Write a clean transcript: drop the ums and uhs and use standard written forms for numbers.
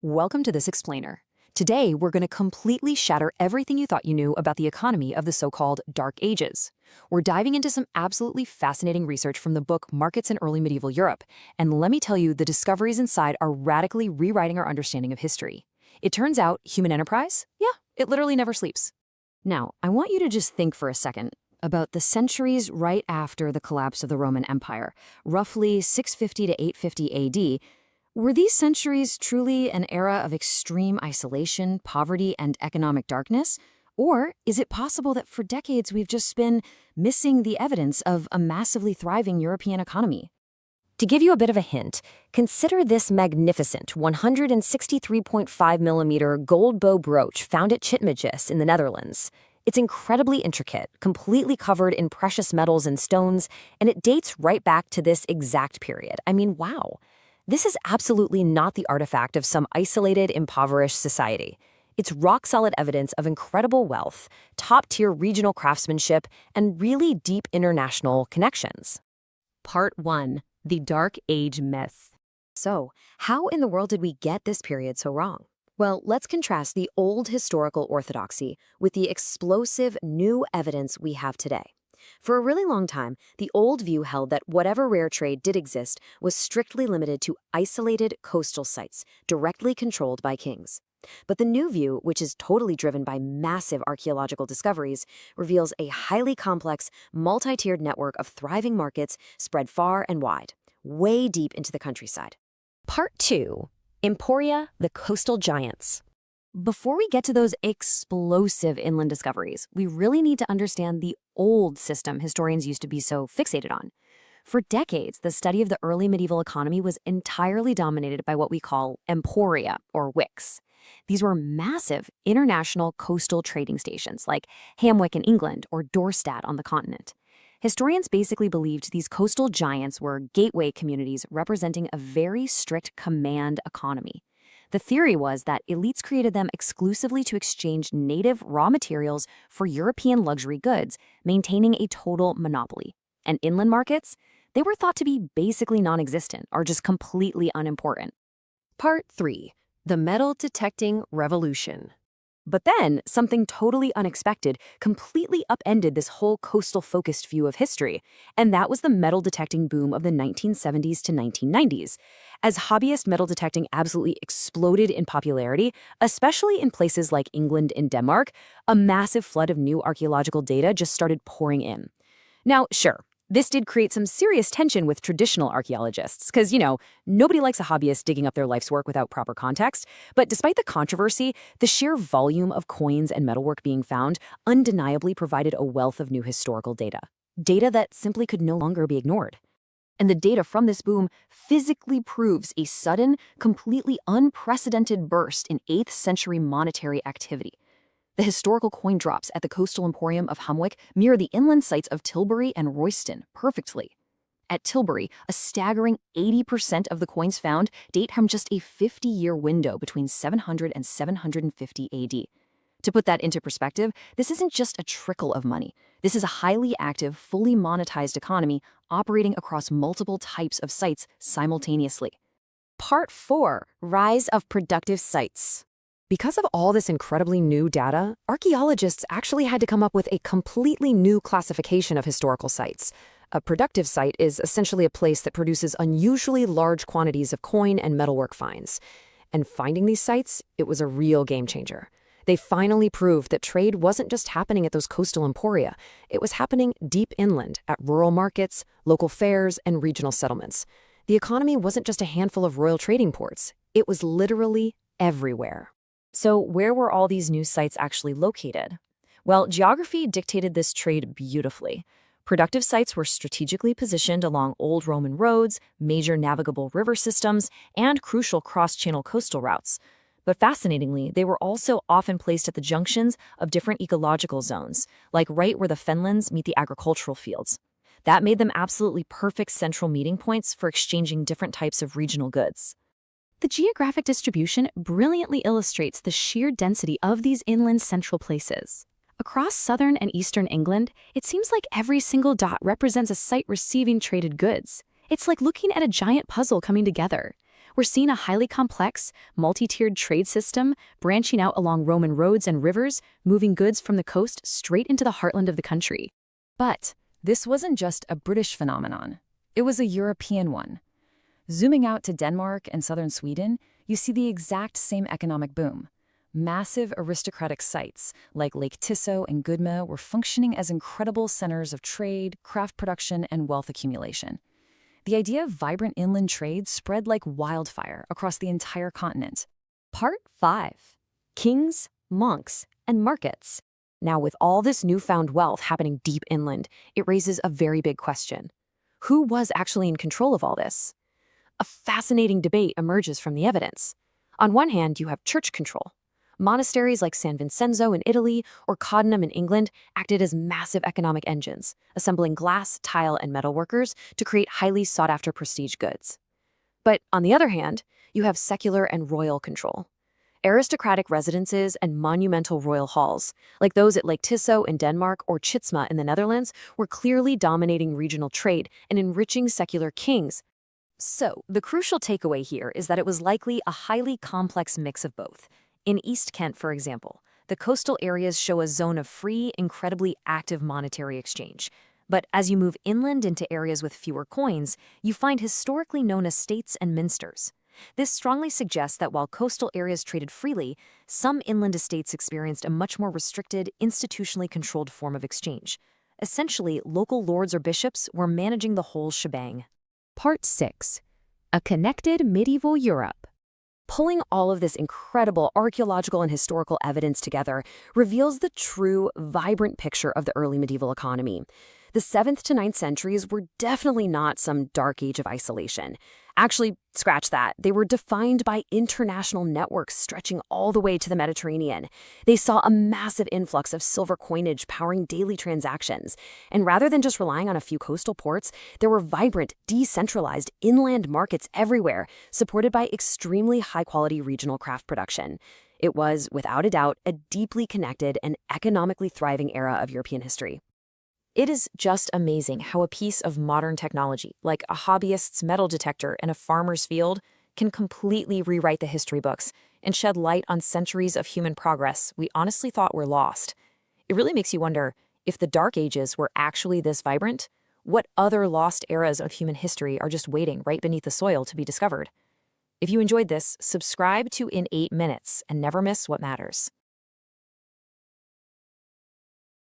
Welcome to this explainer. Today, we're going to completely shatter everything you thought you knew about the economy of the so-called Dark Ages. We're diving into some absolutely fascinating research from the book Markets in Early Medieval Europe, and let me tell you, the discoveries inside are radically rewriting our understanding of history. It turns out human enterprise? Yeah, it literally never sleeps. Now, I want you to just think for a second about the centuries right after the collapse of the Roman Empire, roughly 650 to 850 AD. Were these centuries truly an era of extreme isolation, poverty, and economic darkness? Or is it possible that for decades we've just been missing the evidence of a massively thriving European economy? To give you a bit of a hint, consider this magnificent 163.5mm gold bow brooch found at Chitmagus in the Netherlands. It's incredibly intricate, completely covered in precious metals and stones, and it dates right back to this exact period. I mean, wow. This is absolutely not the artifact of some isolated, impoverished society. It's rock-solid evidence of incredible wealth, top-tier regional craftsmanship, and really deep international connections. Part 1. The Dark Age Myth. So, how in the world did we get this period so wrong? Well, let's contrast the old historical orthodoxy with the explosive new evidence we have today. For a really long time, the old view held that whatever rare trade did exist was strictly limited to isolated coastal sites, directly controlled by kings. But the new view, which is totally driven by massive archaeological discoveries, reveals a highly complex, multi-tiered network of thriving markets spread far and wide, way deep into the countryside. Part 2. Emporia, the Coastal Giants. Before we get to those explosive inland discoveries, we really need to understand the old system historians used to be so fixated on. For decades, the study of the early medieval economy was entirely dominated by what we call emporia, or wicks. These were massive international coastal trading stations like Hamwick in England or Dorstad on the continent. Historians basically believed these coastal giants were gateway communities representing a very strict command economy. The theory was that elites created them exclusively to exchange native raw materials for European luxury goods, maintaining a total monopoly. And inland markets? They were thought to be basically non-existent or just completely unimportant. Part 3. The Metal Detecting Revolution. But then, something totally unexpected completely upended this whole coastal-focused view of history, and that was the metal detecting boom of the 1970s to 1990s. As hobbyist metal detecting absolutely exploded in popularity, especially in places like England and Denmark, a massive flood of new archaeological data just started pouring in. Now, sure, this did create some serious tension with traditional archaeologists, because, nobody likes a hobbyist digging up their life's work without proper context. But despite the controversy, the sheer volume of coins and metalwork being found undeniably provided a wealth of new historical data. Data that simply could no longer be ignored. And the data from this boom physically proves a sudden, completely unprecedented burst in 8th century monetary activity. The historical coin drops at the coastal emporium of Hamwick mirror the inland sites of Tilbury and Royston perfectly. At Tilbury, a staggering 80% of the coins found date from just a 50-year window between 700 and 750 AD. To put that into perspective, this isn't just a trickle of money. This is a highly active, fully monetized economy operating across multiple types of sites simultaneously. Part 4. Rise of Productive Sites. Because of all this incredibly new data, archaeologists actually had to come up with a completely new classification of historical sites. A productive site is essentially a place that produces unusually large quantities of coin and metalwork finds. And finding these sites, it was a real game changer. They finally proved that trade wasn't just happening at those coastal emporia. It was happening deep inland, at rural markets, local fairs, and regional settlements. The economy wasn't just a handful of royal trading ports. It was literally everywhere. So where were all these new sites actually located? Well, geography dictated this trade beautifully. Productive sites were strategically positioned along old Roman roads, major navigable river systems, and crucial cross-channel coastal routes. But fascinatingly, they were also often placed at the junctions of different ecological zones, like right where the fenlands meet the agricultural fields. That made them absolutely perfect central meeting points for exchanging different types of regional goods. The geographic distribution brilliantly illustrates the sheer density of these inland central places. Across southern and eastern England, it seems like every single dot represents a site receiving traded goods. It's like looking at a giant puzzle coming together. We're seeing a highly complex, multi-tiered trade system branching out along Roman roads and rivers, moving goods from the coast straight into the heartland of the country. But this wasn't just a British phenomenon. It was a European one. Zooming out to Denmark and southern Sweden, you see the exact same economic boom. Massive aristocratic sites like Lake Tisso and Gudme were functioning as incredible centers of trade, craft production, and wealth accumulation. The idea of vibrant inland trade spread like wildfire across the entire continent. Part 5. Kings, Monks, and Markets. Now, with all this newfound wealth happening deep inland, it raises a very big question. Who was actually in control of all this? A fascinating debate emerges from the evidence. On one hand, you have church control. Monasteries like San Vincenzo in Italy or Coddenham in England acted as massive economic engines, assembling glass, tile, and metal workers to create highly sought-after prestige goods. But on the other hand, you have secular and royal control. Aristocratic residences and monumental royal halls, like those at Lake Tisso in Denmark or Tjitsma in the Netherlands, were clearly dominating regional trade and enriching secular kings. So, the crucial takeaway here is that it was likely a highly complex mix of both. In East Kent, for example, the coastal areas show a zone of free, incredibly active monetary exchange. But as you move inland into areas with fewer coins, you find historically known estates and minsters. This strongly suggests that while coastal areas traded freely, some inland estates experienced a much more restricted, institutionally controlled form of exchange. Essentially, local lords or bishops were managing the whole shebang. Part 6. A connected medieval Europe. Pulling all of this incredible archaeological and historical evidence together reveals the true, vibrant picture of the early medieval economy. The 7th to 9th centuries were definitely not some dark age of isolation. Actually, scratch that. They were defined by international networks stretching all the way to the Mediterranean. They saw a massive influx of silver coinage powering daily transactions. And rather than just relying on a few coastal ports, there were vibrant, decentralized inland markets everywhere, supported by extremely high-quality regional craft production. It was, without a doubt, a deeply connected and economically thriving era of European history. It is just amazing how a piece of modern technology, like a hobbyist's metal detector in a farmer's field, can completely rewrite the history books and shed light on centuries of human progress we honestly thought were lost. It really makes you wonder, if the Dark Ages were actually this vibrant, what other lost eras of human history are just waiting right beneath the soil to be discovered? If you enjoyed this, subscribe to In 8 Minutes and never miss what matters.